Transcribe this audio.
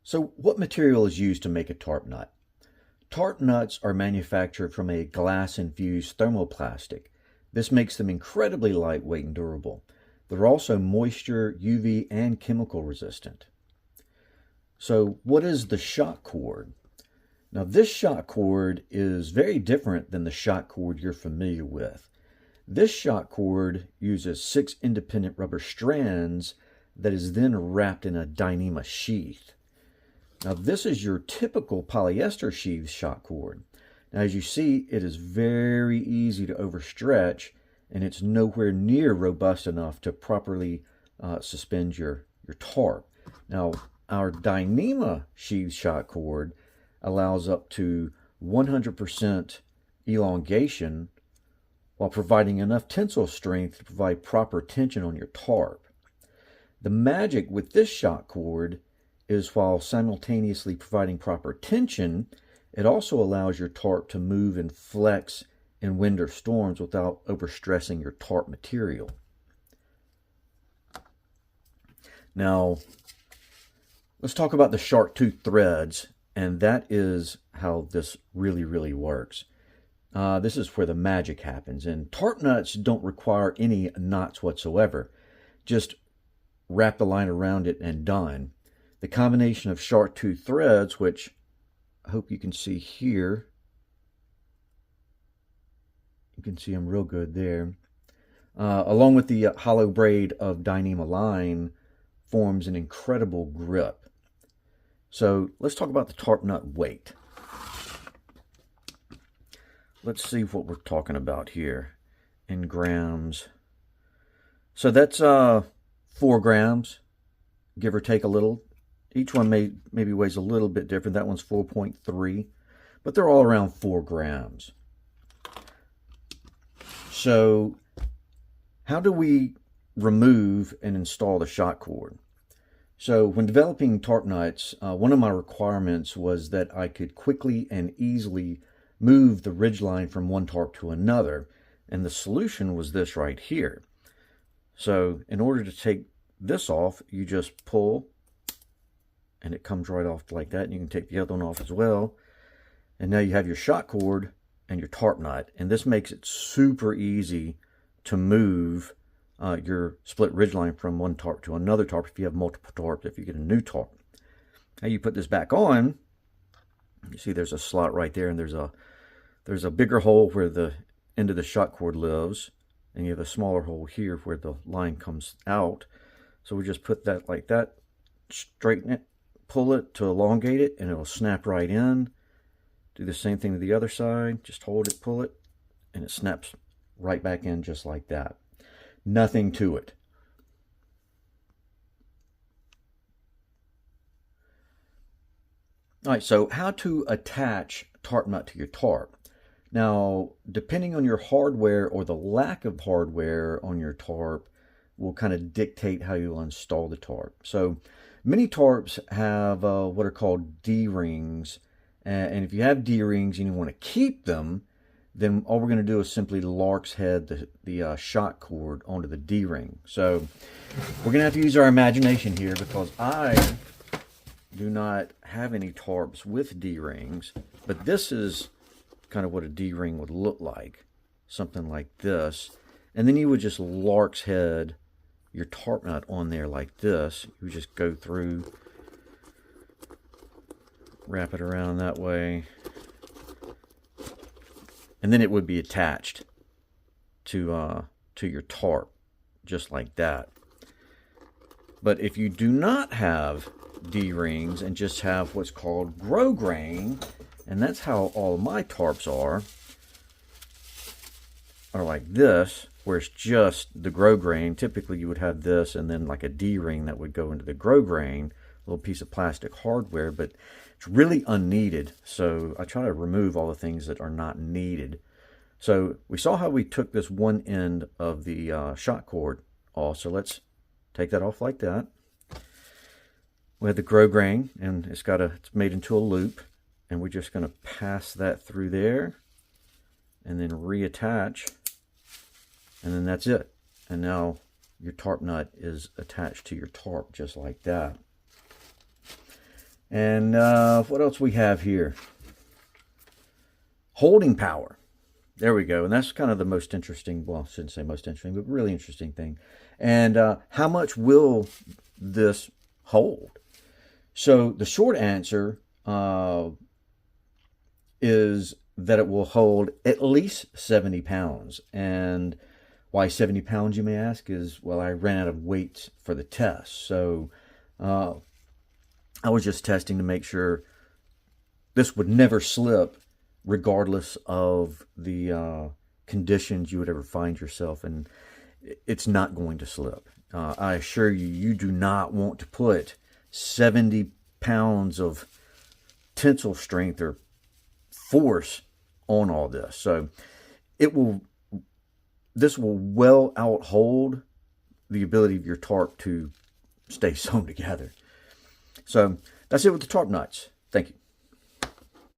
So what material is used to make a tarp nut? Tarp nuts are manufactured from a glass-infused thermoplastic. This makes them incredibly lightweight and durable. They're also moisture, UV, and chemical resistant. So what is the shock cord? Now this shock cord is very different than the shock cord you're familiar with. This shock cord uses 6 independent rubber strands that is then wrapped in a Dyneema sheath. Now this is your typical polyester sheath shock cord. Now as you see, it is very easy to overstretch, and it's nowhere near robust enough to properly suspend your tarp. Now our Dyneema sheath shock cord allows up to 100% elongation while providing enough tensile strength to provide proper tension on your tarp. The magic with this shock cord is while simultaneously providing proper tension, it also allows your tarp to move and flex in wind or storms without overstressing your tarp material. Now, let's talk about the shark tooth threads, and that is how this really works. This is where the magic happens, and tarp nuts don't require any knots whatsoever. Just wrap the line around it and done. The combination of shark tooth threads, which I hope you can see here, you can see them real good there, along with the hollow braid of Dyneema line, forms an incredible grip. So let's talk about the tarp nut weight. Let's see what we're talking about here in grams. So that's 4 grams, give or take a little. Each one maybe weighs a little bit different. That one's 4.3, but they're all around 4 grams. So how do we remove and install the shock cord? So when developing tarp nuts, one of my requirements was that I could quickly and easily move the ridgeline from one tarp to another, and the solution was this right here. So in order to take this off, you just pull, and it comes right off like that, and you can take the other one off as well. And now you have your shock cord and your tarp nut, and this makes it super easy to move your split ridgeline from one tarp to another tarp if you have multiple tarps, if you get a new tarp. Now you put this back on, you see there's a slot right there, and there's a bigger hole where the end of the shock cord lives, and you have a smaller hole here where the line comes out. So we just put that like that, straighten it, pull it to elongate it, and it'll snap right in. Do the same thing to the other side. Just hold it, pull it, and it snaps right back in just like that. Nothing to it. All right, so how to attach tarp nut to your tarp. Now, depending on your hardware or the lack of hardware on your tarp will kind of dictate how you'll install the tarp. So many tarps have what are called D-rings, and if you have D-rings and you want to keep them, then all we're going to do is simply Lark's head the shock cord onto the D-ring. So we're going to have to use our imagination here, because I do not have any tarps with D-rings, but this is kind of what a D-ring would look like, something like this. And then you would just Lark's head your tarp nut on there like this. You just go through, wrap it around that way, and then it would be attached to your tarp, just like that. But if you do not have D-rings and just have what's called grosgrain, and that's how all my tarps are like this, where it's just the grosgrain. Typically you would have this and then like a D-ring that would go into the grosgrain, a little piece of plastic hardware, but it's really unneeded. So I try to remove all the things that are not needed. So we saw how we took this one end of the shock cord off. So let's take that off like that. We have the grosgrain, and it's made into a loop, and we're just going to pass that through there and then reattach, and then that's it. And now your tarp nut is attached to your tarp just like that. And what else we have here? Holding power. There we go. And that's kind of the most interesting, well, I shouldn't say most interesting, but really interesting thing. And how much will this hold? So the short answer is that it will hold at least 70 pounds. And why 70 pounds, you may ask, is, well, I ran out of weights for the test. So I was just testing to make sure this would never slip, regardless of the conditions you would ever find yourself in. It's not going to slip. I assure you, you do not want to put 70 pounds of tensile strength or force on all this. So this will well outhold the ability of your tarp to stay sewn together. So that's it with the tarp nuts. Thank you.